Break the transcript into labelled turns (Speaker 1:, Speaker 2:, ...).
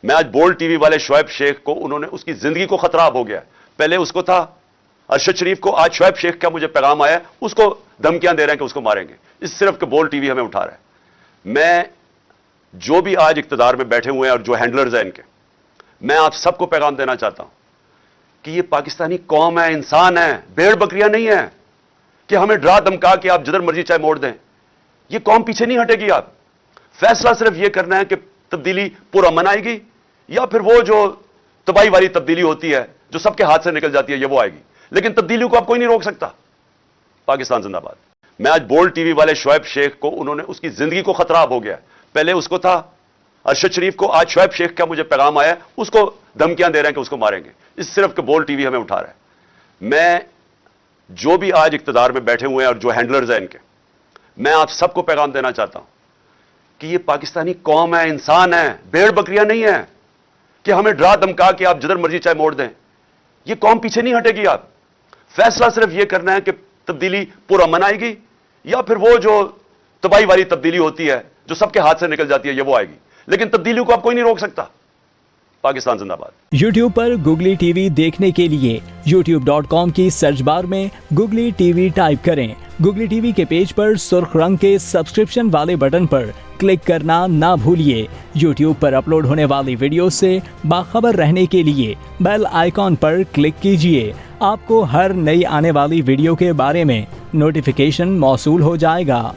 Speaker 1: میں آج bold T V والے شعیب شیخ کو انہوں نے اس کی زندگی کو خطرہ ہو گیا. پہلے اس کو تھا ارشد شریف کو, آج شعیب شیخ کا مجھے پیغام آیا اس کو دھمکیاں دے رہے ہیں کہ اس کو ماریں گے. اس صرف کہ بولڈ ٹی وی ہمیں اٹھا رہا ہے. میں جو بھی آج اقتدار میں بیٹھے ہوئے ہیں اور جو ہینڈلرز ہیں ان کے, میں آپ سب کو پیغام دینا چاہتا ہوں کہ یہ پاکستانی قوم ہے, انسان ہے, بھیڑ بکریاں نہیں ہیں کہ ہمیں ڈرا دھمکا کے آپ جدھر مرضی چاہے موڑ دیں. یہ قوم پیچھے نہیں ہٹے گی. آپ فیصلہ صرف یہ کرنا ہے کہ تبدیلی پرامن آئے گی یا پھر وہ جو تباہی والی تبدیلی ہوتی ہے جو سب کے ہاتھ سے نکل جاتی ہے یہ وہ آئے گی. لیکن تبدیلی کو آپ کوئی نہیں روک سکتا. پاکستان زندہ باد. میں آج بولڈ ٹی وی والے شعیب شیخ کو انہوں نے اس کی زندگی کو خطرہ ہو گیا. پہلے اس کو تھا ارشد شریف کو, آج شعیب شیخ کا مجھے پیغام آیا اس کو دھمکیاں دے رہے ہیں کہ اس کو ماریں گے. اس صرف کہ بولڈ ٹی وی ہمیں اٹھا رہا ہے. میں جو بھی آج اقتدار میں بیٹھے ہوئے ہیں اور جو ہینڈلرز ہیں ان کے, میں آپ سب کو پیغام دینا چاہتا ہوں کہ یہ پاکستانی قوم ہے, انسان ہے, بھیڑ بکریاں نہیں ہیں کہ ہمیں ڈرا دھمکا کے آپ جدھر مرضی چاہے موڑ دیں. یہ قوم پیچھے نہیں ہٹے گی. آپ فیصلہ صرف یہ کرنا ہے کہ تبدیلی پرامن آئے گی یا پھر وہ جو تباہی والی تبدیلی ہوتی ہے جو سب کے ہاتھ سے نکل جاتی ہے یہ وہ آئے گی. لیکن تبدیلی کو آپ کوئی نہیں روک سکتا. پاکستان زندہ باد.
Speaker 2: یوٹیوب پر گوگلی ٹی وی دیکھنے کے لیے youtube.com کی سرچ بار میں گوگلی ٹی وی ٹائپ کریں. گوگلی ٹی وی کے پیج پر سرخ رنگ کے سبسکرپشن والے بٹن پر کلک کرنا نہ بھولیے. یوٹیوب پر اپلوڈ ہونے والی ویڈیو سے باخبر رہنے کے لیے بیل آئیکن پر کلک کیجیے. آپ کو ہر نئی آنے والی ویڈیو کے بارے میں نوٹیفیکیشن موصول ہو جائے گا.